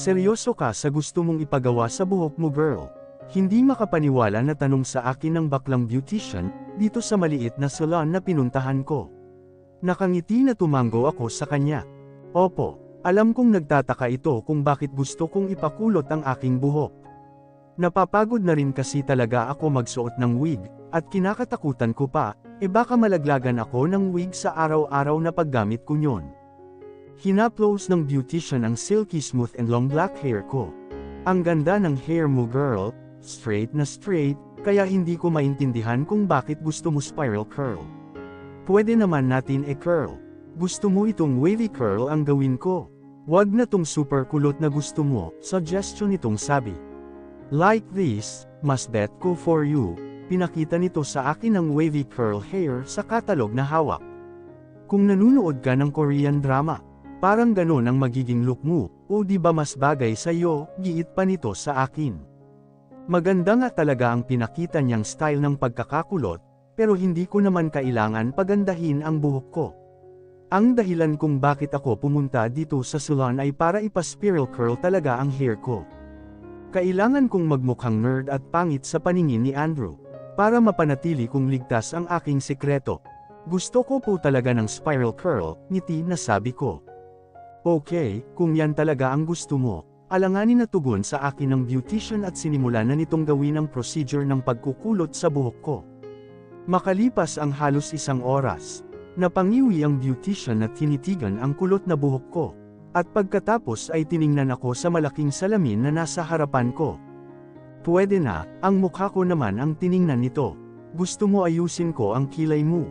seryoso ka sa gusto mong ipagawa sa buhok mo, girl? Hindi makapaniwala na tanong sa akin ng baklang beautician, dito sa maliit na salon na pinuntahan ko. Nakangiti na tumango ako sa kanya. Opo, alam kong nagtataka ito kung bakit gusto kong ipakulot ang aking buhok. Napapagod na rin kasi talaga ako magsuot ng wig, at kinakatakutan ko pa, baka malaglagan ako ng wig sa araw-araw na paggamit ko nyon. Hinaplos ng beautician ang silky smooth and long black hair ko. Ang ganda ng hair mo, girl, straight na straight, kaya hindi ko maintindihan kung bakit gusto mo spiral curl. Pwede naman natin curl. Gusto mo itong wavy curl ang gawin ko. Wag na tong super kulot na gusto mo, suggestion itong sabi. Like this, mas bet ko for you. Pinakita nito sa akin ang wavy curl hair sa katalog na hawak. Kung nanunood ka ng Korean drama, parang ganon ang magiging look mo, o di ba mas bagay sa iyo, giit pa nito sa akin. Maganda nga talaga ang pinakita niyang style ng pagkakakulot, pero hindi ko naman kailangan pagandahin ang buhok ko. Ang dahilan kung bakit ako pumunta dito sa salon ay para ipa-spiral curl talaga ang hair ko. Kailangan kong magmukhang nerd at pangit sa paningin ni Andrew, para mapanatili kong ligtas ang aking sekreto. Gusto ko po talaga ng spiral curl, ngiti na sabi ko. Okay, kung yan talaga ang gusto mo, alanganin na tugon sa akin ng beautician at sinimulan na nitong gawin ang procedure ng pagkukulot sa buhok ko. Makalipas ang halos 1 oras, napangiwi ang beautician at tinitigan ang kulot na buhok ko. At pagkatapos ay tiningnan ako sa malaking salamin na nasa harapan ko. Pwede na, ang mukha ko naman ang tiningnan nito. Gusto mo ayusin ko ang kilay mo?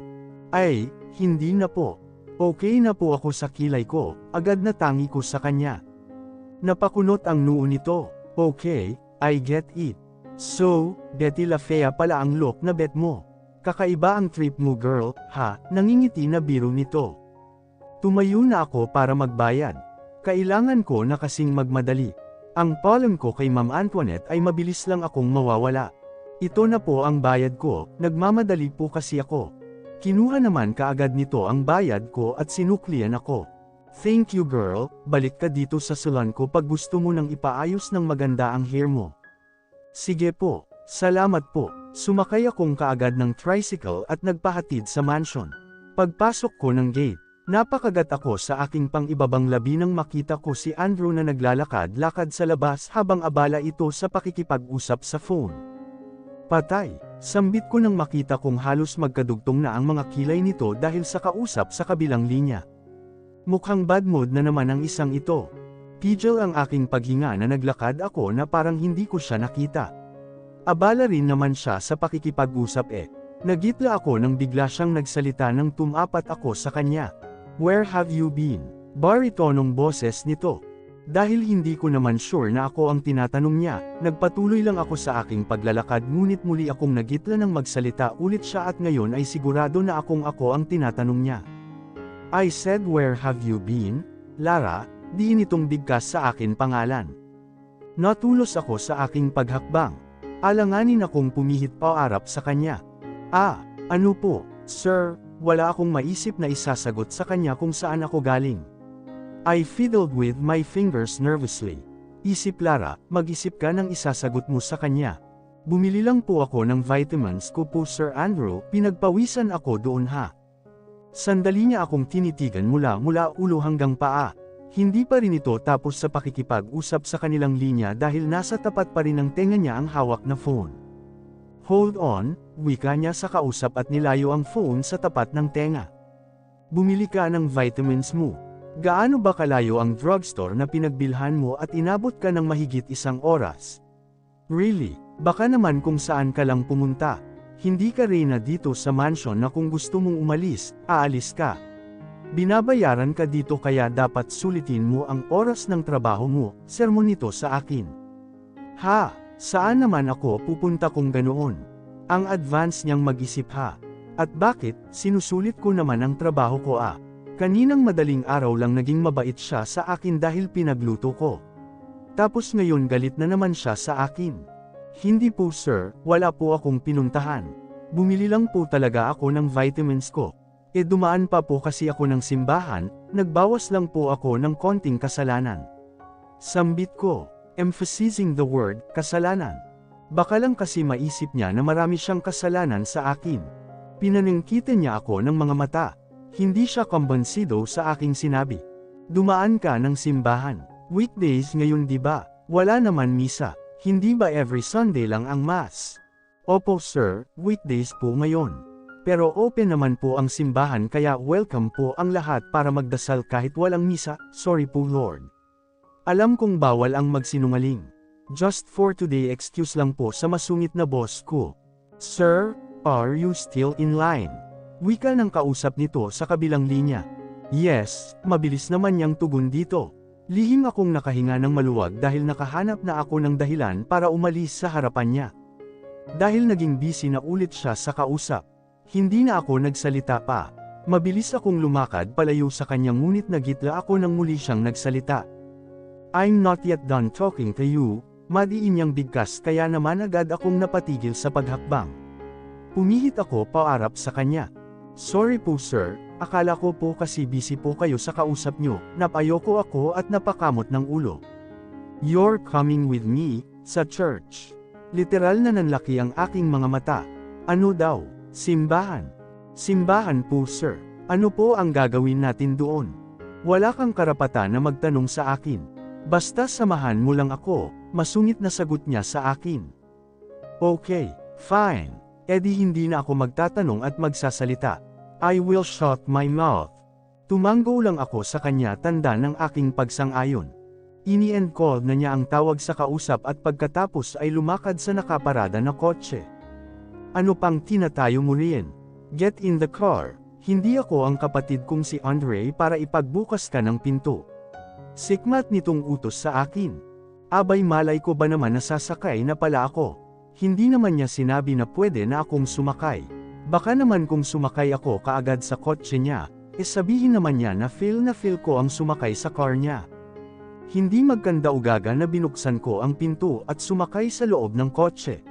Ay, hindi na po. Okay na po ako sa kilay ko, agad na tangi ko sa kanya. Napakunot ang noo nito. Okay, I get it. So, Betty La Fea pala ang look na bet mo. Kakaiba ang trip mo, girl, ha? Nangingiti na biro nito. Tumayo na ako para magbayad. Kailangan ko na kasing magmadali. Ang palm ko kay Ma'am Antoinette ay mabilis lang akong mawawala. Ito na po ang bayad ko, nagmamadali po kasi ako. Kinuha naman kaagad nito ang bayad ko at sinuklian ako. Thank you, girl, balik ka dito sa salon ko pag gusto mo nang ipaayos ng maganda ang hair mo. Sige po, salamat po. Sumakay akong kaagad ng tricycle at nagpahatid sa mansion. Pagpasok ko ng gate, napakagat ako sa aking pang-ibabang labi nang makita ko si Andrew na naglalakad-lakad sa labas habang abala ito sa pakikipag-usap sa phone. Patay, sambit ko nang makita kong halos magkadugtong na ang mga kilay nito dahil sa kausap sa kabilang linya. Mukhang bad mood na naman ang isang ito. Pigil ang aking paghinga na naglakad ako na parang hindi ko siya nakita. Abala rin naman siya sa pakikipag-usap Nagitla ako nang bigla siyang nagsalita nang tumapat ako sa kanya. Where have you been? Baritonong boses nito. Dahil hindi ko naman sure na ako ang tinatanong niya, nagpatuloy lang ako sa aking paglalakad ngunit muli akong nagitla nang magsalita ulit siya at ngayon ay sigurado na ako ang tinatanong niya. I said where have you been? Lara, diin itong bigkas sa akin pangalan. Natulos ako sa aking paghakbang. Alanganin akong pumihit paarap sa kanya. Ano po, sir? Wala akong maisip na isasagot sa kanya kung saan ako galing. I fiddled with my fingers nervously. Isip Lara, mag-isip ka ng isasagot mo sa kanya. Bumili lang po ako ng vitamins ko po Sir Andrew, pinagpawisan ako doon ha. Sandali niya akong tinitigan mula ulo hanggang paa. Hindi pa rin ito tapos sa pakikipag-usap sa kanilang linya dahil nasa tapat pa rin ng tenga niya ang hawak na phone. Hold on, wika niya sa kausap at nilayo ang phone sa tapat ng tenga. Bumili ka ng vitamins mo. Gaano ba kalayo ang drugstore na pinagbilhan mo at inabot ka ng mahigit 1 oras? Really, baka naman kung saan ka lang pumunta. Hindi ka reyna dito sa mansion na kung gusto mong umalis, aalis ka. Binabayaran ka dito kaya dapat sulitin mo ang oras ng trabaho mo, sermon nito sa akin. Saan naman ako pupunta kung ganoon? Ang advance niyang mag-isip ha. At bakit, sinusulit ko naman ang trabaho ko Kaninang madaling araw lang naging mabait siya sa akin dahil pinagluto ko. Tapos ngayon galit na naman siya sa akin. Hindi po sir, wala po akong pinuntahan. Bumili lang po talaga ako ng vitamins ko. Dumaan pa po kasi ako ng simbahan, nagbawas lang po ako ng konting kasalanan. Sambit ko, emphasizing the word, kasalanan. Baka lang kasi maisip niya na marami siyang kasalanan sa akin. Pinaningkitan niya ako ng mga mata. Hindi siya kumbansido sa aking sinabi. Dumaan ka ng simbahan. Weekdays ngayon di ba? Wala naman misa. Hindi ba every Sunday lang ang mass? Opo sir, weekdays po ngayon. Pero open naman po ang simbahan kaya welcome po ang lahat para magdasal kahit walang misa, sorry po Lord. Alam kong bawal ang magsinungaling. Just for today excuse lang po sa masungit na boss ko. Sir, are you still in line? Wika ng kausap nito sa kabilang linya. Yes, mabilis naman niyang tugon dito. Lihim akong nakahinga ng maluwag dahil nakahanap na ako ng dahilan para umalis sa harapan niya. Dahil naging busy na ulit siya sa kausap. Hindi na ako nagsalita pa. Mabilis akong lumakad palayo sa kanya ngunit nagitla ako nang muli siyang nagsalita. I'm not yet done talking to you, madiin niyang bigkas kaya naman agad akong napatigil sa paghakbang. Pumihit ako paarap sa kanya. Sorry po sir, akala ko po kasi busy po kayo sa kausap niyo, napayoko ako at napakamot ng ulo. You're coming with me, sa church. Literal na nanlaki ang aking mga mata. Ano daw? Simbahan. Simbahan po sir. Ano po ang gagawin natin doon? Wala kang karapatan na magtanong sa akin. Basta samahan mo lang ako, masungit na sagot niya sa akin. Okay, fine. Edi hindi na ako magtatanong at magsasalita. I will shut my mouth. Tumango lang ako sa kanya tanda ng aking pagsang-ayon. Ini-end call na niya ang tawag sa kausap at pagkatapos ay lumakad sa nakaparada na kotse. Ano pang tinatayo mo riyan? Get in the car. Hindi ako ang kapatid kong si Andre para ipagbukas ka ng pinto. Sikmat nitong utos sa akin. Abay malay ko ba naman na sasakay na pala ako. Hindi naman niya sinabi na pwede na akong sumakay. Baka naman kung sumakay ako kaagad sa kotse niya, sabihin naman niya na feel ko ang sumakay sa car niya. Hindi magkanda-ugaga na binuksan ko ang pinto at sumakay sa loob ng kotse.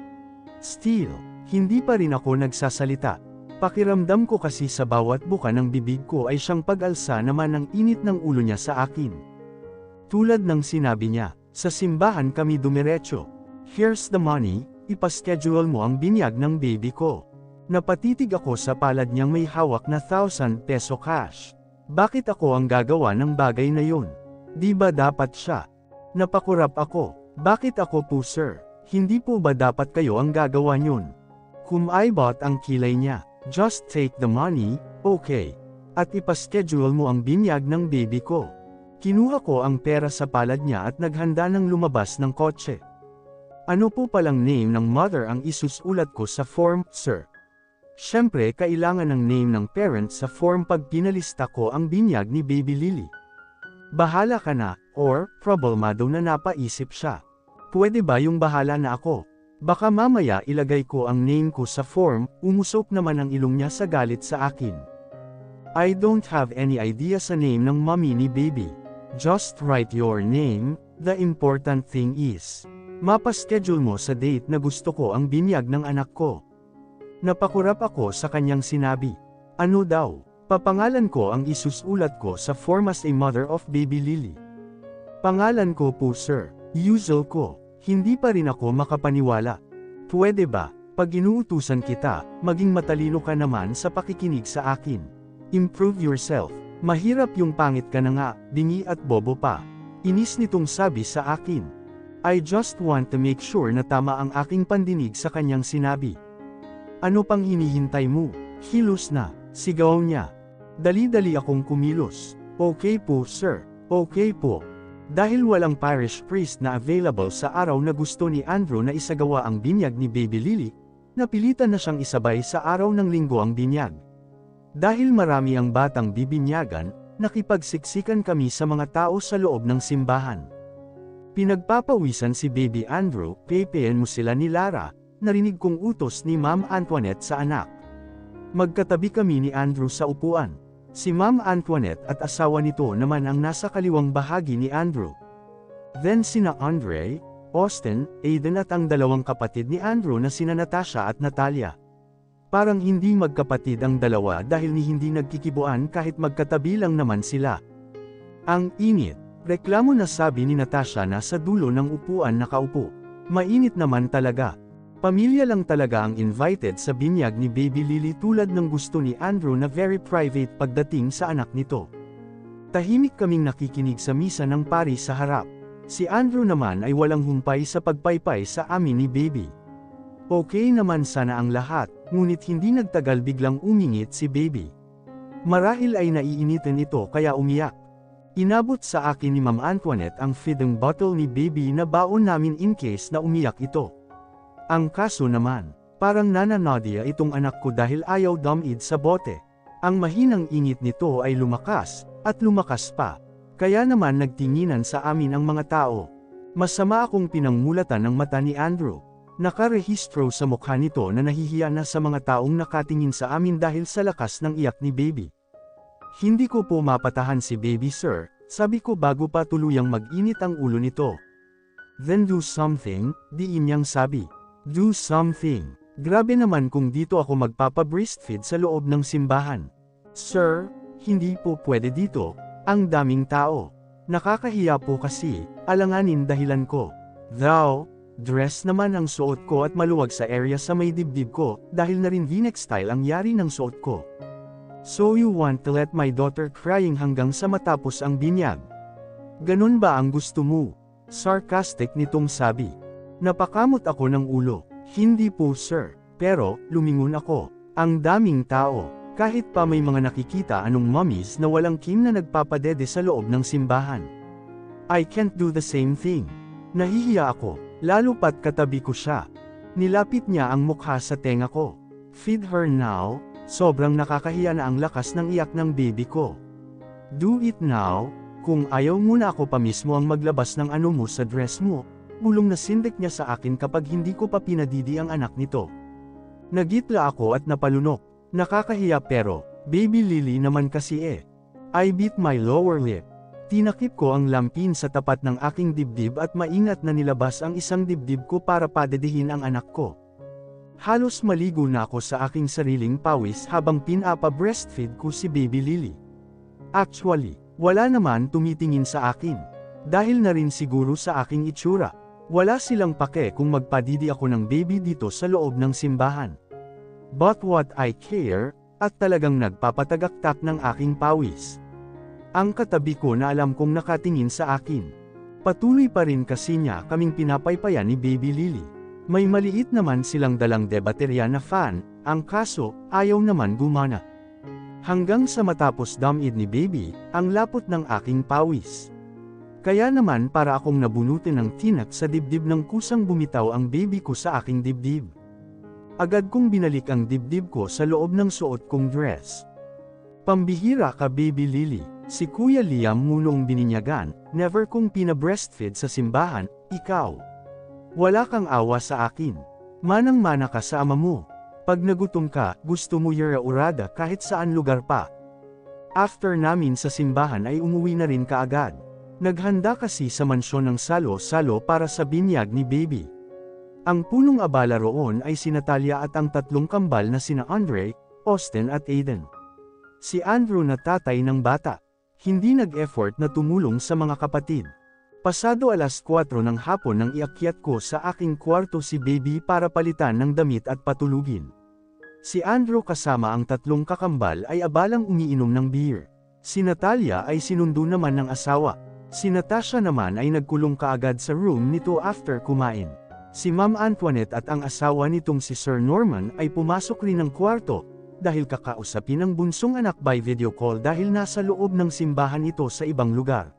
Still, hindi pa rin ako nagsasalita. Pakiramdam ko kasi sa bawat buka ng bibig ko ay siyang pag-alsa naman ng init ng ulo niya sa akin. Tulad ng sinabi niya, sa simbahan kami dumiretso. Here's the money, ipaschedule mo ang binyag ng baby ko. Napatitig ako sa palad niyang may hawak na 1,000 peso cash. Bakit ako ang gagawa ng bagay na yun? Di ba dapat siya? Napakurap ako. Bakit ako po sir? Hindi po ba dapat kayo ang gagawa yun? Kumaibot ang kilay niya. Just take the money, okay. At ipaschedule mo ang binyag ng baby ko. Kinuha ko ang pera sa palad niya at naghanda ng lumabas ng kotse. Ano po palang name ng mother ang isusulat ko sa form, sir? Siyempre kailangan ng name ng parents sa form pag pinalista ko ang binyag ni Baby Lily. Bahala ka na, or, problemado na napaisip siya. Pwede ba yung bahala na ako? Baka mamaya ilagay ko ang name ko sa form, umusok naman ang ilong niya sa galit sa akin. I don't have any idea sa name ng mommy ni baby. Just write your name, the important thing is, mapaschedule mo sa date na gusto ko ang binyag ng anak ko. Napakurap ako sa kanyang sinabi. Ano daw? Papangalan ko ang isusulat ko sa form as a mother of baby Lily. Pangalan ko po sir, usual ko. Hindi pa rin ako makapaniwala. Pwede ba, pag inuutusan kita, maging matalino ka naman sa pakikinig sa akin. Improve yourself. Mahirap yung pangit ka na nga, dingi at bobo pa. Inis nitong sabi sa akin. I just want to make sure na tama ang aking pandinig sa kanyang sinabi. Ano pang hinihintay mo? Kilos na, sigaw niya. Dali-dali akong kumilos. Okay po sir, okay po. Dahil walang parish priest na available sa araw na gusto ni Andrew na isagawa ang binyag ni Baby Lily, napilitan na siyang isabay sa araw ng linggo ang binyag. Dahil marami ang batang bibinyagan, nakipagsiksikan kami sa mga tao sa loob ng simbahan. Pinagpapawisan si Baby Andrew, pepean mo sila ni Lara, narinig kong utos ni Ma'am Antoinette sa anak. Magkatabi kami ni Andrew sa upuan. Si Ma'am Antoinette at asawa nito naman ang nasa kaliwang bahagi ni Andrew. Then sina Andre, Austin, Aiden at ang dalawang kapatid ni Andrew na sina Natasha at Natalia. Parang hindi magkapatid ang dalawa dahil hindi nagkikibuan kahit magkatabi lang naman sila. Ang init. Reklamo na sabi ni Natasha na sa dulo ng upuan nakaupo. Mainit naman talaga. Pamilya lang talaga ang invited sa binyag ni Baby Lily tulad ng gusto ni Andrew na very private pagdating sa anak nito. Tahimik kaming nakikinig sa misa ng pari sa harap. Si Andrew naman ay walang humpay sa pagpaypay sa amin ni Baby. Okay naman sana ang lahat, ngunit hindi nagtagal biglang umingit si Baby. Marahil ay naiinitan ito kaya umiyak. Inabot sa akin ni Ma'am Antoinette ang feeding bottle ni Baby na baon namin in case na umiyak ito. Ang kaso naman, parang nananadia itong anak ko dahil ayaw dumid sa bote. Ang mahinang ingit nito ay lumakas, at lumakas pa. Kaya naman nagtinginan sa amin ang mga tao. Masama akong pinangmulatan ng mata ni Andrew. Nakarehistro sa mukha nito na nahihiya na sa mga taong nakatingin sa amin dahil sa lakas ng iyak ni Baby. Hindi ko po mapatahan si Baby sir, sabi ko bago pa tuluyang mag-init ang ulo nito. Then do something, diin niyang sabi. Do something. Grabe naman kung dito ako magpapa-breastfeed sa loob ng simbahan. Sir, hindi po pwede dito, ang daming tao. Nakakahiya po kasi, alanganin dahilan ko. Thou, dress naman ang suot ko at maluwag sa area sa may dibdib ko, dahil na rin v-neck style ang yari ng suot ko. So you want to let my daughter crying hanggang sa matapos ang binyag? Ganun ba ang gusto mo? Sarcastic nitong sabi. Napakamot ako ng ulo. Hindi po sir, pero, lumingon ako. Ang daming tao, kahit pa may mga nakikita anong mummies na walang kim na nagpapadede sa loob ng simbahan. I can't do the same thing. Nahihiya ako, lalo pat katabi ko siya. Nilapit niya ang mukha sa tenga ko. Feed her now. Sobrang nakakahiya na ang lakas ng iyak ng baby ko. Do it now, kung ayaw muna ako pa mismo ang maglabas ng ano mo sa dress mo, bulong na sindik niya sa akin kapag hindi ko pa pinadidi ang anak nito. Nagitla ako at napalunok. Nakakahiya pero, Baby Lily naman kasi eh. I bit my lower lip. Tinakip ko ang lampin sa tapat ng aking dibdib at maingat na nilabas ang isang dibdib ko para padedihin ang anak ko. Halos maligo na ako sa aking sariling pawis habang pinapa-breastfeed ko si Baby Lily. Actually, wala naman tumitingin sa akin. Dahil na rin siguro sa aking itsura. Wala silang pake kung magpadidi ako ng baby dito sa loob ng simbahan. But what I care, at talagang nagpapatagaktak ng aking pawis. Ang katabi ko na alam kong nakatingin sa akin. Patuloy pa rin kasi niya kaming pinapaypayan ni Baby Lily. May maliit naman silang dalang debaterya na fan, ang kaso, ayaw naman gumana. Hanggang sa matapos dumid ni Baby, ang lapot ng aking pawis. Kaya naman para akong nabunutin ng tinak sa dibdib ng kusang bumitaw ang baby ko sa aking dibdib. Agad kong binalik ang dibdib ko sa loob ng suot kong dress. Pambihira ka Baby Lily, si Kuya Liam munong bininyagan, never kong pinabreastfeed sa simbahan, ikaw. Wala kang awa sa akin. Manang-mana ka sa ama mo. Pag nagutom ka, gusto mo yara-urada kahit saan lugar pa. After namin sa simbahan ay umuwi na rin kaagad. Naghanda kasi sa mansyon ng salo-salo para sa binyag ni Baby. Ang punong abala roon ay si Natalia at ang tatlong kambal na sina Andre, Austin at Aiden. Si Andrew na tatay ng bata. Hindi nag-effort na tumulong sa mga kapatid. Pasado alas 4 ng hapon nang iakyat ko sa aking kwarto si Baby para palitan ng damit at patulugin. Si Andrew kasama ang tatlong kakambal ay abalang umiinom ng beer. Si Natalia ay sinundo naman ng asawa. Si Natasha naman ay nagkulong kaagad sa room nito after kumain. Si Ma'am Antoinette at ang asawa nitong si Sir Norman ay pumasok rin ng kwarto, dahil kakausapin ang bunsong anak by video call dahil nasa loob ng simbahan ito sa ibang lugar.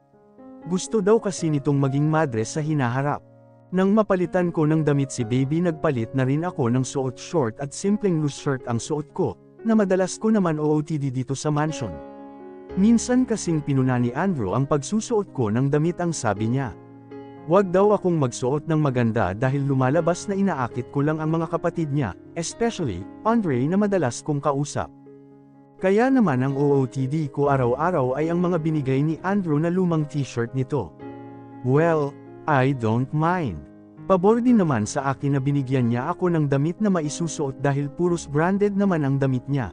Gusto daw kasi nitong maging madre sa hinaharap. Nang mapalitan ko ng damit si Baby nagpalit na rin ako ng suot short at simpleng loose shirt ang suot ko, na madalas ko naman OOTD dito sa mansion. Minsan kasing pinuna ni Andrew ang pagsusuot ko ng damit ang sabi niya. Huwag daw akong magsuot ng maganda dahil lumalabas na inaakit ko lang ang mga kapatid niya, especially, Andre na madalas kong kausap. Kaya naman ang OOTD ko araw-araw ay ang mga binigay ni Andrew na lumang t-shirt nito. Well, I don't mind. Pabor din naman sa akin na binigyan niya ako ng damit na maisusuot dahil puros branded naman ang damit niya.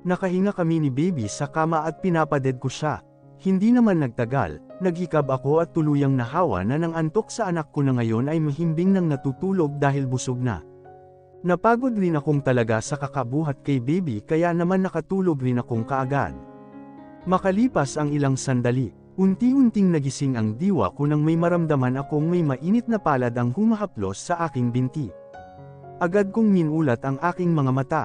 Nakahinga kami ni Baby sa kama at pinapaded ko siya. Hindi naman nagtagal, naghikab ako at tuluyang nahawa na ng antok sa anak ko na ngayon ay mahimbing nang natutulog dahil busog na. Napagod rin akong talaga sa kakabuhat kay baby kaya naman nakatulog rin akong kaagad. Makalipas ang ilang sandali, unti-unting nagising ang diwa ko nang may maramdaman akong may mainit na palad ang humahaplos sa aking binti. Agad kong minulat ang aking mga mata.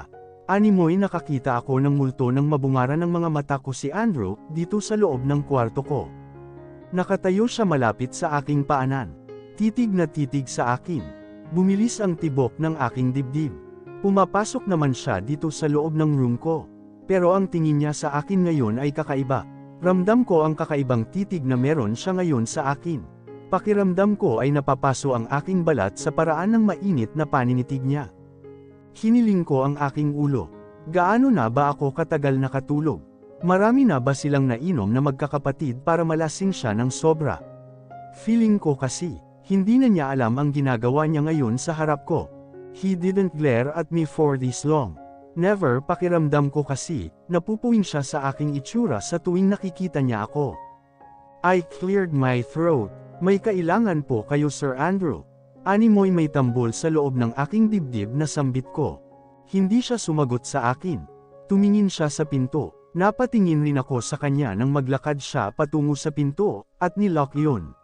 Animoy nakakita ako ng multo ng mabungaran ng mga mata ko si Andrew, dito sa loob ng kwarto ko. Nakatayo siya malapit sa aking paanan. Titig na titig sa akin. Bumilis ang tibok ng aking dibdib. Pumapasok naman siya dito sa loob ng room ko. Pero ang tingin niya sa akin ngayon ay kakaiba. Ramdam ko ang kakaibang titig na meron siya ngayon sa akin. Pakiramdam ko ay napapaso ang aking balat sa paraan ng mainit na paninitig niya. Hiniling ko ang aking ulo. Gaano na ba ako katagal nakatulog? Marami na ba silang nainom na magkakapatid para malasing siya ng sobra? Feeling ko kasi, hindi na niya alam ang ginagawa niya ngayon sa harap ko. He didn't glare at me for this long. Never, pakiramdam ko kasi, napupuwing siya sa aking itsura sa tuwing nakikita niya ako. I cleared my throat. May kailangan po kayo Sir Andrew. Animoy may tambol sa loob ng aking dibdib na sambit ko. Hindi siya sumagot sa akin. Tumingin siya sa pinto. Napatingin rin ako sa kanya nang maglakad siya patungo sa pinto, at nilock yun.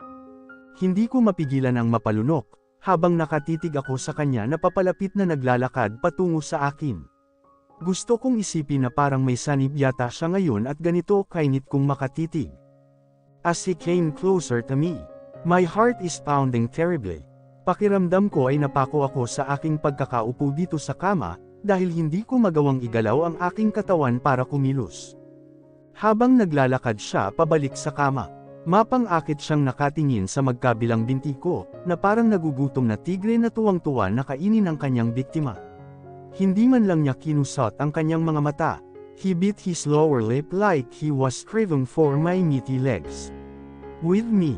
Hindi ko mapigilan ang mapalunok, habang nakatitig ako sa kanya na papalapit na naglalakad patungo sa akin. Gusto kong isipin na parang may sanib yata siya ngayon at ganito kainit kong makatitig. As he came closer to me, my heart is pounding terribly. Pakiramdam ko ay napako ako sa aking pagkakaupo dito sa kama, dahil hindi ko magawang igalaw ang aking katawan para kumilos. Habang naglalakad siya pabalik sa kama, mapang-akit siyang nakatingin sa magkabilang binti ko, na parang nagugutom na tigre na tuwang-tuwa na kainin ang kanyang biktima. Hindi man lang niya kinusot ang kanyang mga mata. He bit his lower lip like he was craving for my meaty legs. With me.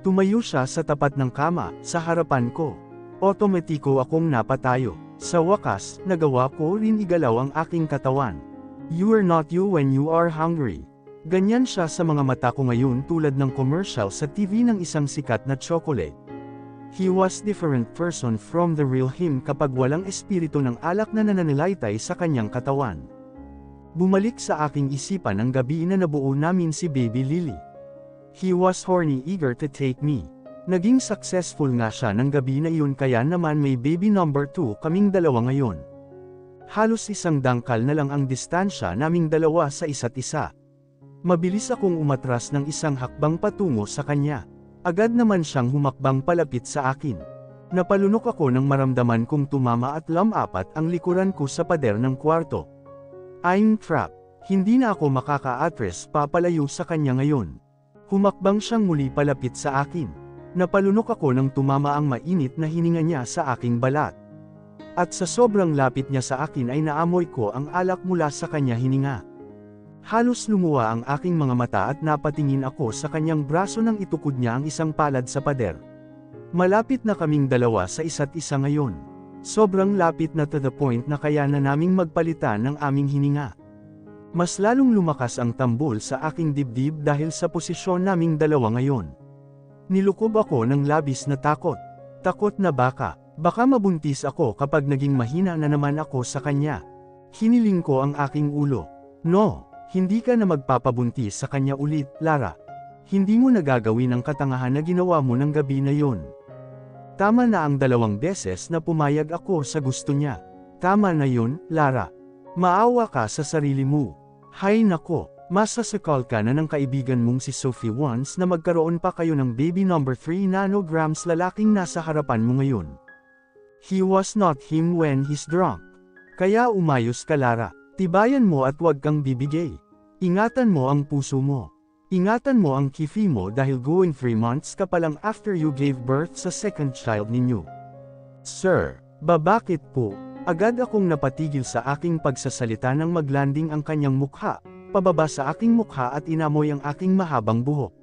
Tumayo siya sa tapat ng kama, sa harapan ko. Otomatiko akong napatayo. Sa wakas, nagawa ko rin igalaw ang aking katawan. You are not you when you are hungry. Ganyan siya sa mga mata ko ngayon tulad ng commercial sa TV ng isang sikat na chocolate. He was different person from the real him kapag walang espiritu ng alak na nananalaytay sa kanyang katawan. Bumalik sa aking isipan ang gabi na nabuo namin si Baby Lily. He was horny eager to take me. Naging successful nga siya ng gabi na iyon kaya naman may baby number 2 kaming dalawa ngayon. Halos isang dangkal na lang ang distansya naming dalawa sa isa't isa. Mabilis akong umatras ng isang hakbang patungo sa kanya. Agad naman siyang humakbang palapit sa akin. Napalunok ako nang maramdaman kong tumama at lamapat ang likuran ko sa pader ng kwarto. I'm trapped. Hindi na ako makaka-atras papalayo sa kanya ngayon. Humakbang siyang muli palapit sa akin. Napalunok ako nang tumama ang mainit na hininga niya sa aking balat. At sa sobrang lapit niya sa akin ay naamoy ko ang alak mula sa kanya hininga. Halos lumuwa ang aking mga mata at napatingin ako sa kanyang braso nang itukod niya ang isang palad sa pader. Malapit na kaming dalawa sa isa't isa ngayon. Sobrang lapit na to the point na kaya na naming magpalitan ng aming hininga. Mas lalong lumakas ang tambol sa aking dibdib dahil sa posisyon naming dalawa ngayon. Nilukob ako ng labis na takot. Takot na baka mabuntis ako kapag naging mahina na naman ako sa kanya. Hiniling ko ang aking ulo. No, hindi ka na magpapabuntis sa kanya ulit, Lara. Hindi mo nagagawin ang katangahan na ginawa mo ng gabi na yon. Tama na ang 2 beses na pumayag ako sa gusto niya. Tama na yun, Lara. Maawa ka sa sarili mo. Hay nako, masasakal ka na ng kaibigan mong si Sophie once na magkaroon pa kayo ng baby number 3 nanograms lalaking nasa harapan mo ngayon. He was not him when he's drunk. Kaya umayos ka Lara, tibayan mo at huwag kang bibigay. Ingatan mo ang puso mo. Ingatan mo ang kifi mo dahil going 3 months ka pa lang after you gave birth sa second child ninyo. Sir, bakit po? Agad akong napatigil sa aking pagsasalita nang maglanding ang kanyang mukha, pababa sa aking mukha at inamoy ang aking mahabang buhok.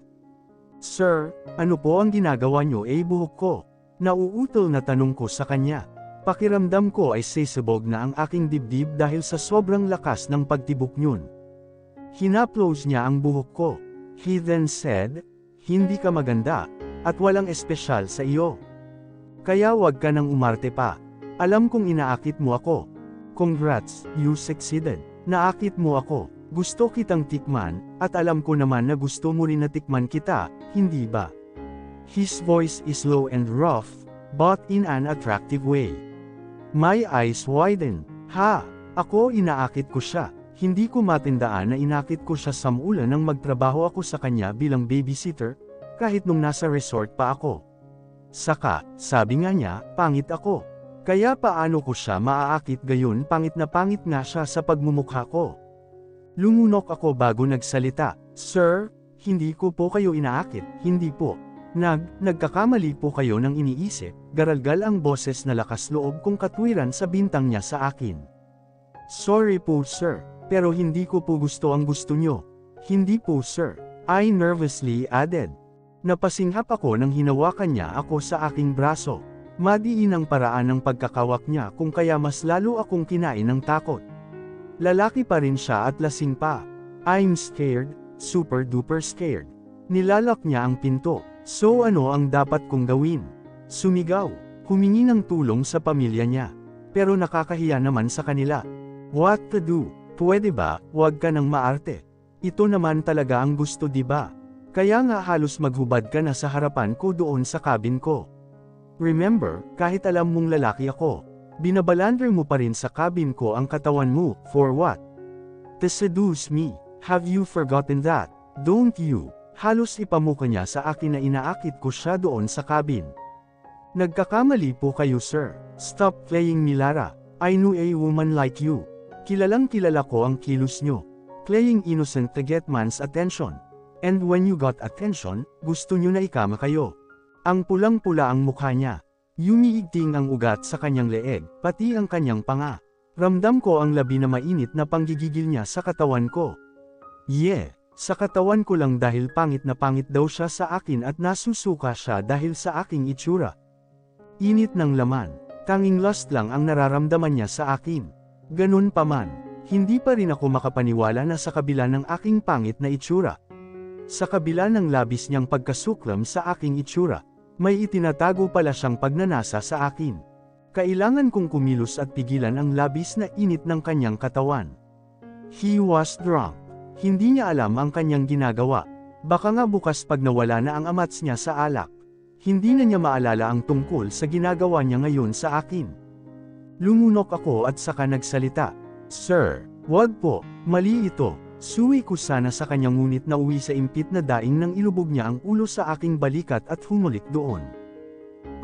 Sir, ano po ang ginagawa niyo buhok ko? Nauutol na tanong ko sa kanya. Pakiramdam ko ay sisibog na ang aking dibdib dahil sa sobrang lakas ng pagtibok niyon. Hinaplos niya ang buhok ko. He then said, hindi ka maganda, at walang espesyal sa iyo. Kaya wag ka nang umarte pa. Alam kong inaakit mo ako. Congrats, you succeeded. Naakit mo ako. Gusto kitang tikman, at alam ko naman na gusto mo rin na tikman kita, hindi ba? His voice is low and rough, but in an attractive way. My eyes widen. Ha! Ako inaakit ko siya. Hindi ko matindaan na inakit ko siya sa mula nang magtrabaho ako sa kanya bilang babysitter, kahit nung nasa resort pa ako. Saka, sabi nga niya, pangit ako. Kaya paano ko siya maaakit gayon, pangit na pangit nga siya sa pagmumukha ko. Lumunok ako bago nagsalita. Sir, hindi ko po kayo inaakit, hindi po. Nagkakamali po kayo ng iniisip, garalgal ang boses na lakas loob kong katwiran sa bintang niya sa akin. Sorry po sir, pero hindi ko po gusto ang gusto nyo. Hindi po sir, I nervously added. Napasinghap ako nang hinawakan niya ako sa aking braso. Madiin ang paraan ng pagkakawak niya kung kaya mas lalo akong kinain ng takot. Lalaki pa rin siya at lasing pa. I'm scared, super duper scared. Nilalak niya ang pinto. So ano ang dapat kong gawin? Sumigaw, humingi ng tulong sa pamilya niya. Pero nakakahiya naman sa kanila. What to do? Pwede ba, wag ka nang maarte? Ito naman talaga ang gusto di ba? Kaya nga halos maghubad ka na sa harapan ko doon sa cabin ko. Remember, kahit alam mong lalaki ako, binabalandre mo pa rin sa cabin ko ang katawan mo, for what? To seduce me. Have you forgotten that? Don't you? Halos ipamuka niya sa akin na inaakit ko siya doon sa cabin. Nagkakamali po kayo sir. Stop playing me Lara. I knew a woman like you. Kilalang kilala ko ang kilos nyo. Playing innocent to get man's attention. And when you got attention, gusto nyo na ikama kayo. Ang pulang-pula ang mukha niya. Yumiigting ang ugat sa kanyang leeg, pati ang kanyang panga. Ramdam ko ang labi na mainit na panggigigil niya sa katawan ko. Yeah, sa katawan ko lang dahil pangit na pangit daw siya sa akin at nasusuka siya dahil sa aking itsura. Init ng laman, tanging lust lang ang nararamdaman niya sa akin. Ganun pa man, hindi pa rin ako makapaniwala na sa kabila ng aking pangit na itsura. Sa kabila ng labis niyang pagkasuklam sa aking itsura, may itinatago pala siyang pagnanasa sa akin. Kailangan kong kumilos at pigilan ang labis na init ng kanyang katawan. He was drunk. Hindi niya alam ang kanyang ginagawa. Baka nga bukas pag nawala na ang amats niya sa alak. Hindi na niya maalala ang tungkol sa ginagawa niya ngayon sa akin. Lumunok ako at saka nagsalita. Sir, wag po, mali ito. Suwi ko sana sa kanya ngunit nauwi sa impit na daing nang ilubog niya ang ulo sa aking balikat at humulik doon.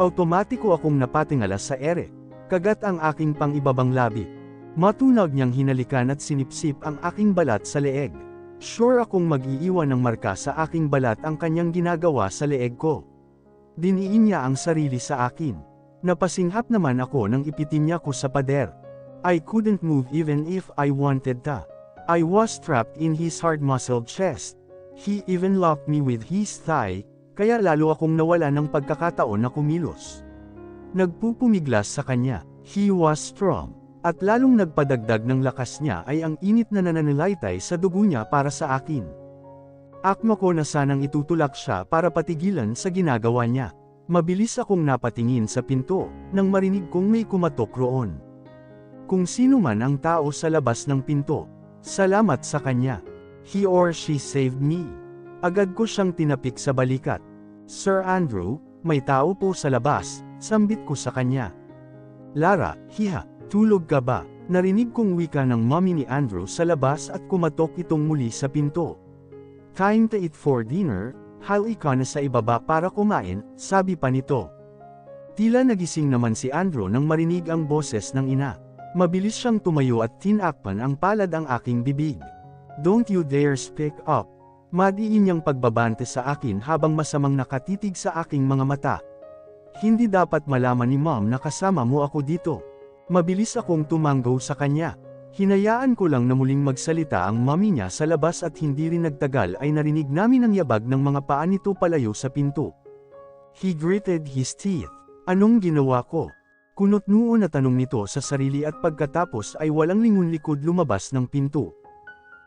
Automatiko akong napatingala sa ere. Kagat ang aking pang-ibabang labi. Matunag niyang hinalikan at sinipsip ang aking balat sa leeg. Sure akong mag-iiwan ng marka sa aking balat ang kanyang ginagawa sa leeg ko. Diniin niya ang sarili sa akin. Napasinghap naman ako nang ipitin niya ko sa pader. I couldn't move even if I wanted to. I was trapped in his hard-muscled chest. He even locked me with his thigh, kaya lalo akong nawala ng pagkakataon na kumilos. Nagpupumiglas sa kanya, he was strong, at lalong nagpadagdag ng lakas niya ay ang init na nananalaytay sa dugo niya para sa akin. Akma ko na sanang itutulak siya para patigilan sa ginagawa niya. Mabilis akong napatingin sa pinto, nang marinig kong may kumatok roon. Kung sino man ang tao sa labas ng pinto, salamat sa kanya. He or she saved me. Agad ko siyang tinapik sa balikat. Sir Andrew, may tao po sa labas, sambit ko sa kanya. Lara, hiha, tulog ka ba? Narinig kong wika ng mommy ni Andrew sa labas at kumatok itong muli sa pinto. Time to eat for dinner, hali ka na sa ibaba para kumain, sabi pa nito. Tila nagising naman si Andrew nang marinig ang boses ng ina. Mabilis siyang tumayo at tinakpan ang palad ang aking bibig. Don't you dare speak up. Madiin niyang pagbabante sa akin habang masamang nakatitig sa aking mga mata. Hindi dapat malaman ni mom na kasama mo ako dito. Mabilis akong tumanggaw sa kanya. Hinayaan ko lang na muling magsalita ang mami niya sa labas at hindi rin nagtagal ay narinig namin ang yabag ng mga paa nito palayo sa pinto. He gritted his teeth. Anong ginawa ko? Kunot-noo na tanong nito sa sarili at pagkatapos ay walang lingon likod lumabas ng pinto.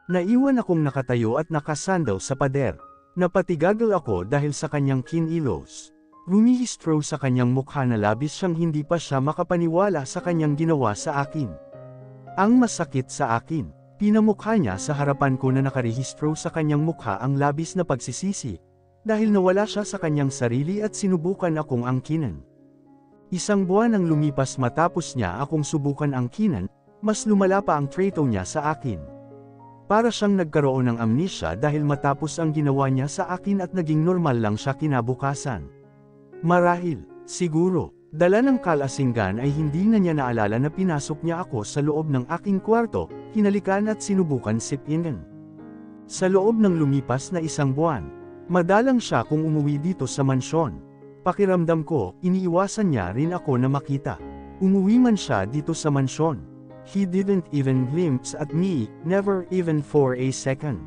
Naiwan akong nakatayo at nakasandaw sa pader. Napatigagal ako dahil sa kanyang kinilos. Rumihistro sa kanyang mukha na labis siyang hindi pa siya makapaniwala sa kanyang ginawa sa akin. Ang masakit sa akin, pinamukha niya sa harapan ko na nakarehistro sa kanyang mukha ang labis na pagsisisi, dahil nawala siya sa kanyang sarili at sinubukan akong angkinan. Isang buwan ang lumipas matapos niya akong subukan angkinan, mas lumala pa ang trato niya sa akin. Para siyang nagkaroon ng amnesia dahil matapos ang ginawa niya sa akin at naging normal lang siya kinabukasan. Marahil, siguro, dala ng kalasinggan ay hindi na niya naalala na pinasok niya ako sa loob ng aking kwarto, hinalikan at sinubukan sipinin. Sa loob ng lumipas na isang buwan, madalang siya kung umuwi dito sa mansyon. Pakiramdam ko, iniiwasan niya rin ako na makita. Umuwi man siya dito sa mansyon. He didn't even glimpse at me, never even for a second.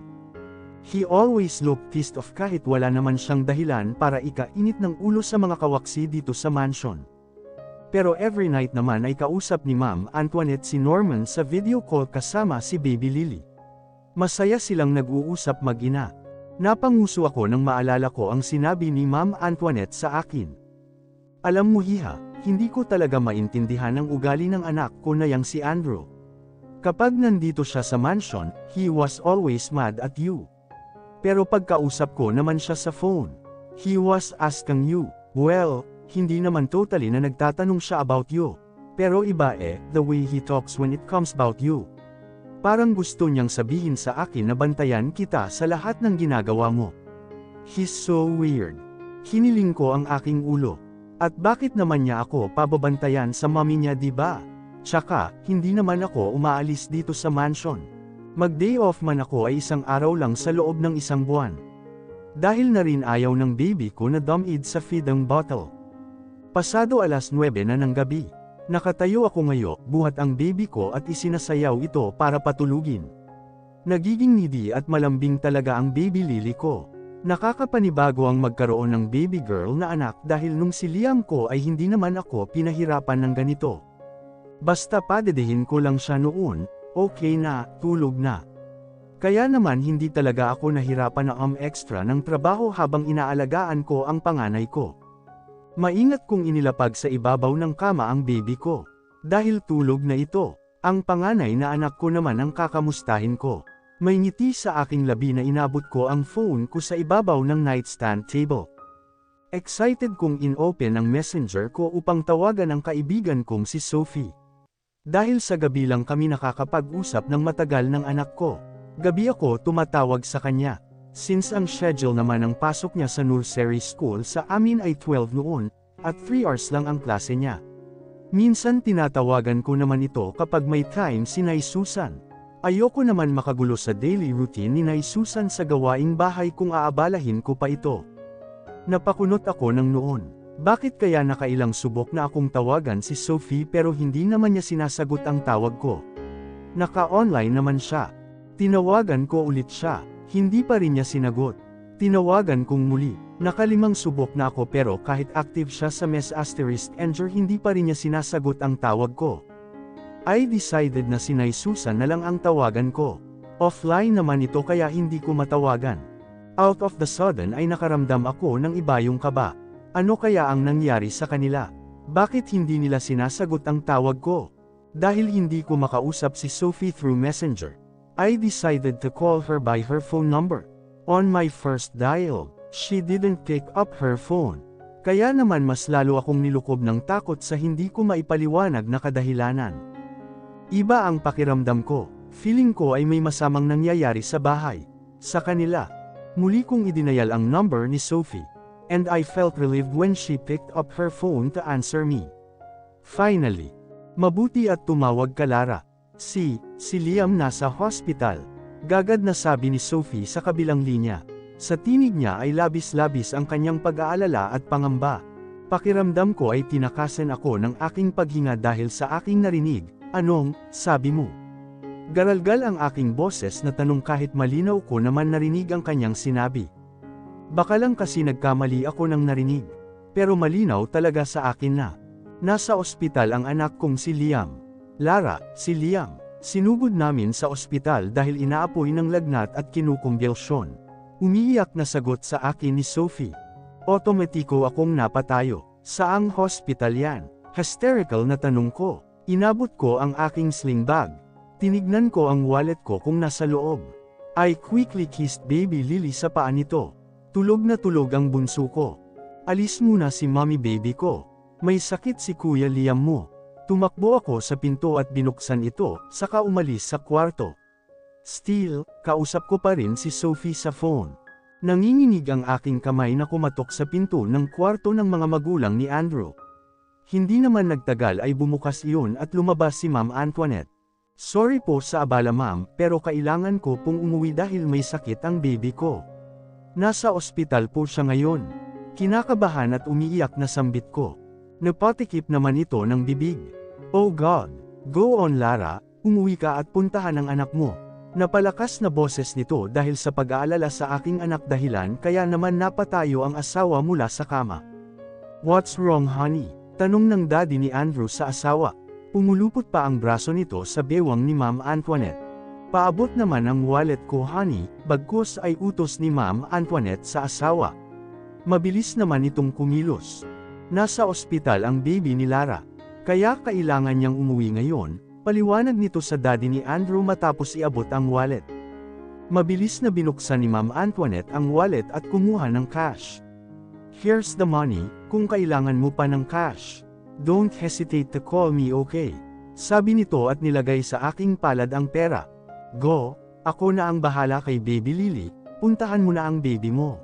He always looked pissed off kahit wala naman siyang dahilan para ikainit ng ulo sa mga kawaksi dito sa mansion. Pero every night naman ay kausap ni Ma'am Antoinette si Norman sa video call kasama si Baby Lily. Masaya silang nag-uusap mag-ina. Napanguso ako nang maalala ko ang sinabi ni Ma'am Antoinette sa akin. Alam mo Hiha, hindi ko talaga maintindihan ang ugali ng anak ko na yang si Andrew. Kapag nandito siya sa mansion, he was always mad at you. Pero pagkausap ko naman siya sa phone, he was asking you, well, hindi naman totally na nagtatanong siya about you. Pero iba the way he talks when it comes about you. Parang gusto niyang sabihin sa akin na bantayan kita sa lahat ng ginagawa mo. He's so weird. Hiniling ko ang aking ulo. At bakit naman niya ako pababantayan sa mami niya diba? Tsaka, hindi naman ako umaalis dito sa mansion. Mag-day off man ako ay isang araw lang sa loob ng isang buwan. Dahil na rin ayaw ng baby ko na dumid sa feeding bottle. Pasado 9:00 na ng gabi. Nakatayo ako ngayo, buhat ang baby ko at isinasayaw ito para patulugin. Nagiging needy at malambing talaga ang baby Lily ko. Nakakapanibago ang magkaroon ng baby girl na anak dahil nung si Liam ko ay hindi naman ako pinahirapan ng ganito. Basta padedehin ko lang siya noon, okay na, tulog na. Kaya naman hindi talaga ako nahirapan na extra ng trabaho habang inaalagaan ko ang panganay ko. Maingat kong inilapag sa ibabaw ng kama ang baby ko. Dahil tulog na ito, ang panganay na anak ko naman ang kakamustahin ko. May ngiti sa aking labi na inabot ko ang phone ko sa ibabaw ng nightstand table. Excited kong in-open ang messenger ko upang tawagan ang kaibigan kong si Sophie. Dahil sa gabi lang kami nakakapag-usap ng matagal ng anak ko. Gabi ako tumatawag sa kanya. Since ang schedule naman ng pasok niya sa nursery school sa amin ay 12 noon, at 3 hours lang ang klase niya. Minsan tinatawagan ko naman ito kapag may time si Nay Susan. Ayoko naman makagulo sa daily routine ni Nay Susan sa gawaing bahay kung aabalahin ko pa ito. Napakunot ako ng noon. Bakit kaya nakailang subok na akong tawagan si Sophie pero hindi naman niya sinasagot ang tawag ko? Naka-online naman siya. Tinawagan ko ulit siya. Hindi pa rin niya sinagot. Tinawagan kong muli. Nakalimang subok na ako pero kahit active siya sa **Enter hindi pa rin niya sinasagot ang tawag ko. I decided na si Nay Susan na lang ang tawagan ko. Offline naman ito kaya hindi ko matawagan. Out of the sudden ay nakaramdam ako ng ibayong kaba. Ano kaya ang nangyari sa kanila? Bakit hindi nila sinasagot ang tawag ko? Dahil hindi ko makausap si Sophie through Messenger, I decided to call her by her phone number. On my first dial, she didn't pick up her phone. Kaya naman mas lalo akong nilukob ng takot sa hindi ko maipaliwanag na kadahilanan. Iba ang pakiramdam ko. Feeling ko ay may masamang nangyayari sa bahay. Sa kanila. Muli kong idinayal ang number ni Sophie. And I felt relieved when she picked up her phone to answer me. Finally. Mabuti at tumawag ka Lara. Si Liam nasa hospital. Gagad na sabi ni Sophie sa kabilang linya. Sa tinig niya ay labis-labis ang kanyang pag-aalala at pangamba. Pakiramdam ko ay tinakasan ako ng aking paghinga dahil sa aking narinig. Anong, sabi mo? Garalgal ang aking boses na tanong kahit malinaw ko naman narinig ang kanyang sinabi. Baka lang kasi nagkamali ako ng narinig. Pero malinaw talaga sa akin na. Nasa ospital ang anak kong si Liam. Lara, si Liam. Sinugod namin sa ospital dahil inaapoy ng lagnat at kinukumbulsyon. Umiiyak na sagot sa akin ni Sophie. Otomatiko akong napatayo. Saang hospital yan? Hysterical na tanong ko. Inabot ko ang aking sling bag. Tinignan ko ang wallet ko kung nasa loob. I quickly kissed baby Lily sa paa nito. Tulog na tulog ang bunso ko. Alis muna si mommy baby ko. May sakit si Kuya Liam mo. Tumakbo ako sa pinto at binuksan ito, saka umalis sa kwarto. Still, kausap ko pa rin si Sophie sa phone. Nanginginig ang aking kamay na kumatok sa pinto ng kwarto ng mga magulang ni Andrew. Hindi naman nagtagal ay bumukas iyon at lumabas si Ma'am Antoinette. Sorry po sa abala ma'am, pero kailangan ko pong umuwi dahil may sakit ang baby ko. Nasa ospital po siya ngayon. Kinakabahan at umiiyak na sambit ko. Napatikip naman ito ng bibig. Oh God! Go on Lara, umuwi ka at puntahan ang anak mo. Napalakas na boses nito dahil sa pag-aalala sa aking anak dahilan kaya naman napatayo ang asawa mula sa kama. What's wrong honey? Tanong ng daddy ni Andrew sa asawa. Pumulupot pa ang braso nito sa bewang ni Ma'am Antoinette. Paabot naman ang wallet ko honey, bagkus ay utos ni Ma'am Antoinette sa asawa. Mabilis naman itong kumilos. Nasa ospital ang baby ni Lara. Kaya kailangan niyang umuwi ngayon. Paliwanag nito sa daddy ni Andrew matapos iabot ang wallet. Mabilis na binuksan ni Ma'am Antoinette ang wallet at kumuha ng cash. Here's the money, kung kailangan mo pa ng cash. Don't hesitate to call me okay? Sabi nito at nilagay sa aking palad ang pera. Go, ako na ang bahala kay baby Lily, puntahan mo na ang baby mo.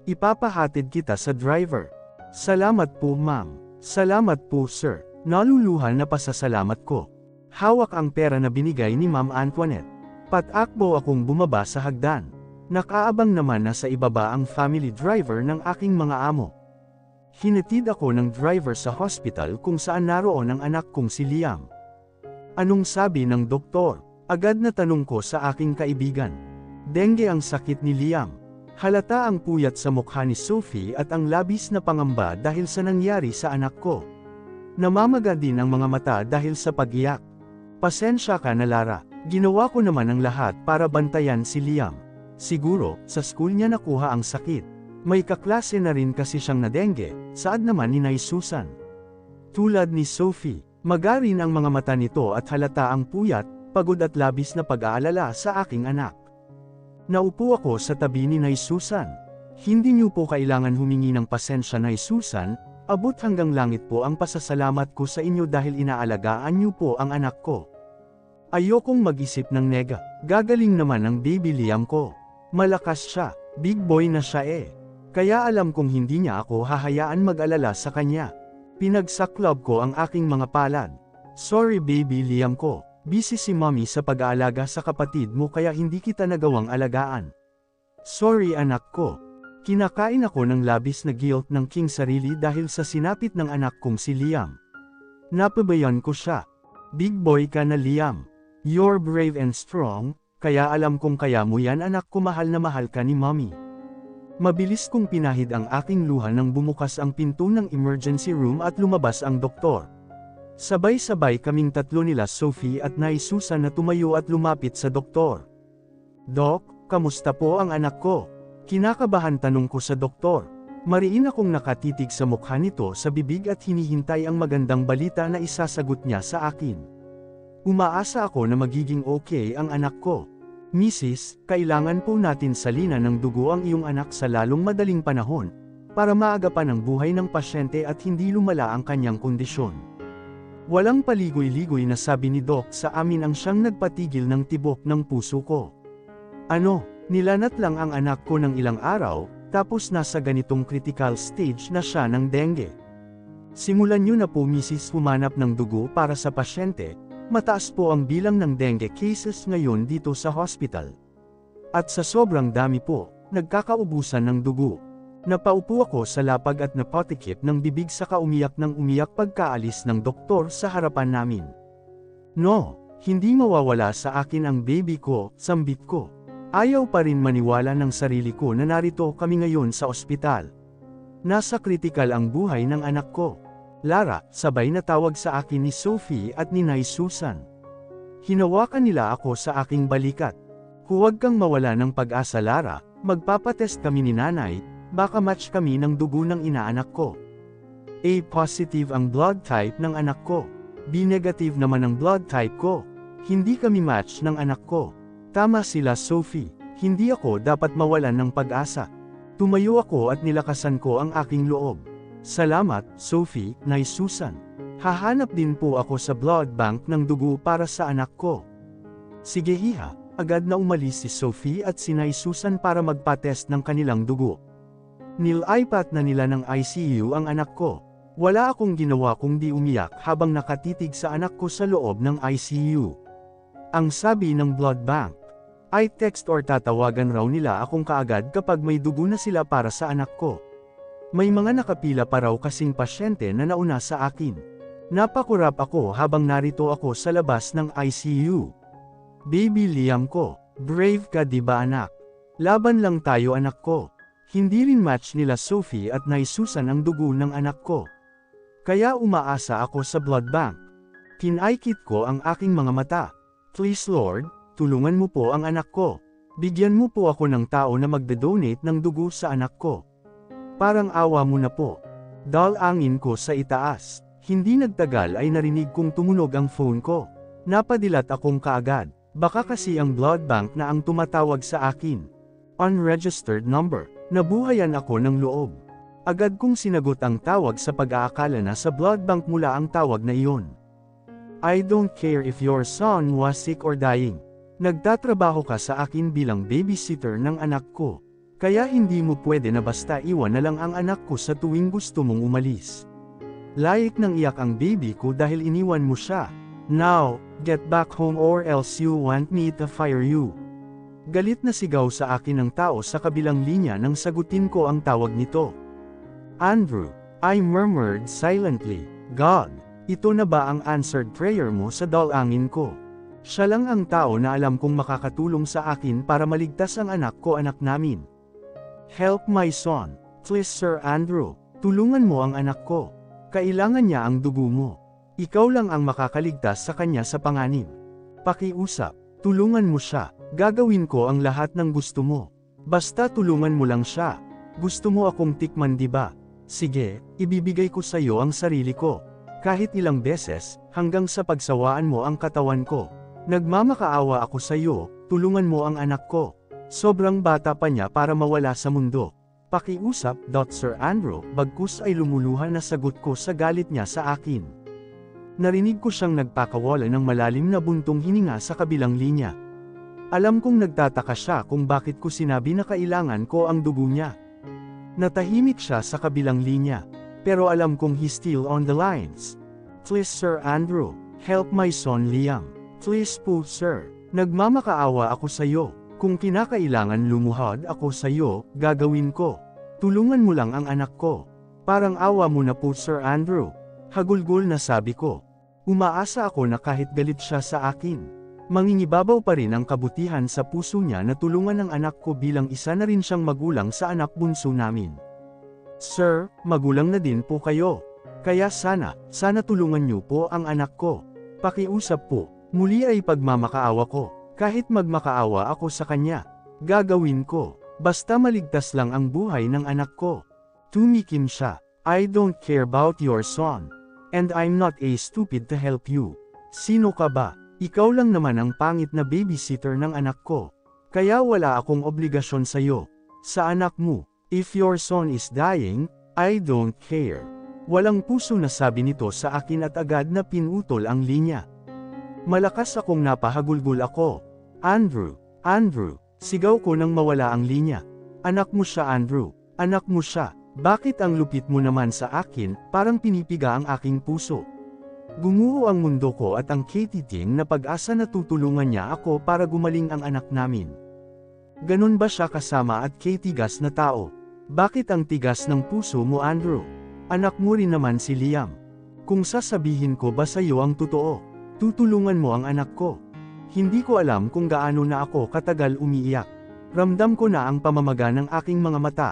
Ipapahatid kita sa driver. Salamat po ma'am. Salamat po sir. Naluluhan na pasasalamat ko. Hawak ang pera na binigay ni Ma'am Antoinette. Patakbo akong bumaba sa hagdan. Nakaabang naman na sa ibaba ang family driver ng aking mga amo. Hinatid ako ng driver sa hospital kung saan naroon ang anak kong si Liam. Anong sabi ng doktor? Agad na tanong ko sa aking kaibigan. Dengue ang sakit ni Liam. Halata ang puyat sa mukha ni Sophie at ang labis na pangamba dahil sa nangyari sa anak ko. Namamaga din ang mga mata dahil sa pag-iyak. Pasensya ka na Lara, ginawa ko naman ang lahat para bantayan si Liam. Siguro, sa school niya nakuha ang sakit. May kaklase na rin kasi siyang na dengue, saad naman ni Nay Susan. Tulad ni Sophie, magarin ang mga mata nito at halata ang puyat, pagod at labis na pag-aalala sa aking anak. Naupo ako sa tabi ni Nay Susan. Hindi niyo po kailangan humingi ng pasensya Nay Susan, abot hanggang langit po ang pasasalamat ko sa inyo dahil inaalagaan niyo po ang anak ko. Ayokong mag-isip ng nega, gagaling naman ang baby Liam ko. Malakas siya, big boy na siya eh. Kaya alam kong hindi niya ako hahayaan mag-alala sa kanya. Pinagsaklob ko ang aking mga palad. Sorry baby Liam ko, busy si mommy sa pag-aalaga sa kapatid mo kaya hindi kita nagawang alagaan. Sorry anak ko. Kinakain ako ng labis na guilt ng king sarili dahil sa sinapit ng anak kong si Liam. Napabayan ko siya. Big boy ka na Liam. You're brave and strong, kaya alam kong kaya mo yan anak ko mahal na mahal ka ni mommy. Mabilis kong pinahid ang aking luha nang bumukas ang pinto ng emergency room at lumabas ang doktor. Sabay-sabay kaming tatlo nila Sophie at Nay Susan na tumayo at lumapit sa doktor. Dok, kamusta po ang anak ko? Kinakabahan tanong ko sa doktor. Mariin akong nakatitig sa mukha nito sa bibig at hinihintay ang magandang balita na isasagot niya sa akin. Umaasa ako na magiging okay ang anak ko. Mrs., kailangan po natin salinan ng dugo ang iyong anak sa lalong madaling panahon, para maagapan ang buhay ng pasyente at hindi lumala ang kanyang kondisyon. Walang paligoy-ligoy na sabi ni Doc sa amin ang siyang nagpatigil ng tibok ng puso ko. Ano, nilanat lang ang anak ko ng ilang araw, tapos nasa ganitong critical stage na siya ng dengue. Simulan niyo na po Mrs. humanap ng dugo para sa pasyente. Mataas po ang bilang ng dengue cases ngayon dito sa hospital. At sa sobrang dami po, nagkakaubusan ng dugo. Napaupo ako sa lapag at napatikip ng bibig saka umiyak ng umiyak pagkaalis ng doktor sa harapan namin. No, hindi mawawala sa akin ang baby ko, sambit ko. Ayaw pa rin maniwala ng sarili ko na narito kami ngayon sa ospital. Nasa kritikal ang buhay ng anak ko. Lara, sabay na tawag sa akin ni Sophie at ni Nay Susan. Hinawakan nila ako sa aking balikat. Huwag kang mawala ng pag-asa Lara, magpapatest kami ni nanay, baka match kami ng dugo ng inaanak ko. A positive ang blood type ng anak ko. B negative naman ang blood type ko. Hindi kami match ng anak ko. Tama sila Sophie, hindi ako dapat mawalan ng pag-asa. Tumayo ako at nilakasan ko ang aking loob. Salamat, Sophie, Nay Susan. Hahanap din po ako sa blood bank ng dugo para sa anak ko. Sige hiha, agad na umalis si Sophie at si Nay Susan para magpa-test ng kanilang dugo. Nilipat na nila ng ICU ang anak ko. Wala akong ginawa kundi umiyak habang nakatitig sa anak ko sa loob ng ICU. Ang sabi ng blood bank, ay text or tatawagan raw nila akong kaagad kapag may dugo na sila para sa anak ko. May mga nakapila pa raw kasing pasyente na nauna sa akin. Napakurap ako habang narito ako sa labas ng ICU. Baby Liam ko, brave ka diba anak? Laban lang tayo anak ko. Hindi rin match nila Sophie at Nay Susan ang dugo ng anak ko. Kaya umaasa ako sa blood bank. Kinaikit ko ang aking mga mata. Please Lord, tulungan mo po ang anak ko. Bigyan mo po ako ng tao na magde-donate ng dugo sa anak ko. Parang awa mo na po. Dalangin ko sa itaas. Hindi nagtagal ay narinig kong tumunog ang phone ko. Napadilat akong kaagad. Baka kasi ang blood bank na ang tumatawag sa akin. Unregistered number. Nabuhayan ako ng loob. Agad kong sinagot ang tawag sa pag-aakala na sa blood bank mula ang tawag na iyon. I don't care if your son was sick or dying. Nagtatrabaho ka sa akin bilang babysitter ng anak ko. Kaya hindi mo pwede na basta iwan na lang ang anak ko sa tuwing gusto mong umalis. Layik nang iyak ang baby ko dahil iniwan mo siya. Now, get back home or else you want me to fire you. Galit na sigaw sa akin ng tao sa kabilang linya nang sagutin ko ang tawag nito. Andrew, I murmured silently, God, ito na ba ang answered prayer mo sa dalangin ko? Siya lang ang tao na alam kong makakatulong sa akin para maligtas ang anak ko anak namin. Help my son, please Sir Andrew, tulungan mo ang anak ko. Kailangan niya ang dugo mo. Ikaw lang ang makakaligtas sa kanya sa panganib. Pakiusap, tulungan mo siya, gagawin ko ang lahat ng gusto mo. Basta tulungan mo lang siya. Gusto mo akong tikman diba? Sige, ibibigay ko sa iyo ang sarili ko. Kahit ilang beses, hanggang sa pagsawaan mo ang katawan ko. Nagmamakaawa ako sa iyo, tulungan mo ang anak ko. Sobrang bata pa niya para mawala sa mundo. Pakiusap, Sir Andrew, bagkus ay lumuluha na sagot ko sa galit niya sa akin. Narinig ko siyang nagpakawala ng malalim na buntong hininga sa kabilang linya. Alam kong nagtataka siya kung bakit ko sinabi na kailangan ko ang dugo niya. Natahimik siya sa kabilang linya, pero alam kong he's still on the lines. Please Sir Andrew, help my son Liam. Please po sir, nagmamakaawa ako sa iyo. Kung kinakailangan lumuhod ako sa iyo, gagawin ko. Tulungan mo lang ang anak ko. Parang awa mo na po Sir Andrew. Hagulgol na sabi ko. Umaasa ako na kahit galit siya sa akin, mangingibabaw pa rin ang kabutihan sa puso niya na tulungan ang anak ko bilang isa na rin siyang magulang sa anak bunso namin. Sir, magulang na din po kayo. Kaya sana tulungan niyo po ang anak ko. Pakiusap po, muli ay pagmamakaawa ko. Kahit magmakaawa ako sa kanya, gagawin ko, basta maligtas lang ang buhay ng anak ko. Tumikim siya, I don't care about your son. And I'm not a stupid to help you. Sino ka ba? Ikaw lang naman ang pangit na babysitter ng anak ko. Kaya wala akong obligasyon sa iyo. Sa anak mo, if your son is dying, I don't care. Walang puso na sabi nito sa akin at agad na pinutol ang linya. Malakas akong napahagulgol ako. Andrew, sigaw ko nang mawala ang linya. Anak mo siya Andrew, anak mo siya. Bakit ang lupit mo naman sa akin, parang pinipiga ang aking puso. Gumuho ang mundo ko at ang katiting na pag-asa na tutulungan niya ako para gumaling ang anak namin. Ganon ba siya kasama at katigas na tao? Bakit ang tigas ng puso mo Andrew? Anak mo rin naman si Liam. Kung sasabihin ko ba sa iyo ang totoo, tutulungan mo ang anak ko. Hindi ko alam kung gaano na ako katagal umiiyak. Ramdam ko na ang pamamaga ng aking mga mata.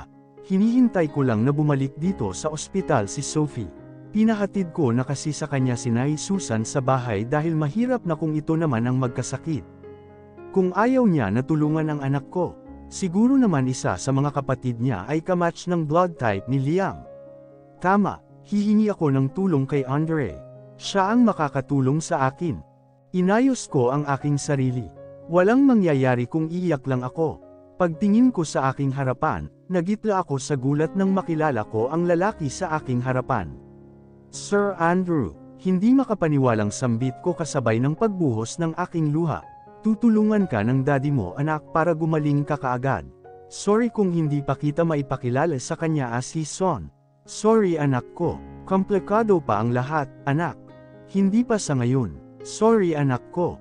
Hinihintay ko lang na bumalik dito sa ospital si Sophie. Pinahatid ko na kasi sa kanya si Nay Susan sa bahay dahil mahirap na kung ito naman ang magkasakit. Kung ayaw niya na tulungan ang anak ko, siguro naman isa sa mga kapatid niya ay kamatch ng blood type ni Liam. Tama, hihingi ako ng tulong kay Andre. Siya ang makakatulong sa akin. Inayos ko ang aking sarili. Walang mangyayari kung iiyak lang ako. Pagtingin ko sa aking harapan, nagitla ako sa gulat nang makilala ko ang lalaki sa aking harapan. Sir Andrew, hindi makapaniwalang sambit ko kasabay ng pagbuhos ng aking luha. Tutulungan ka ng daddy mo anak para gumaling ka kaagad. Sorry kung hindi pa kita maipakilala sa kanya as his son. Sorry anak ko, komplikado pa ang lahat, anak. Hindi pa sa ngayon. Sorry anak ko.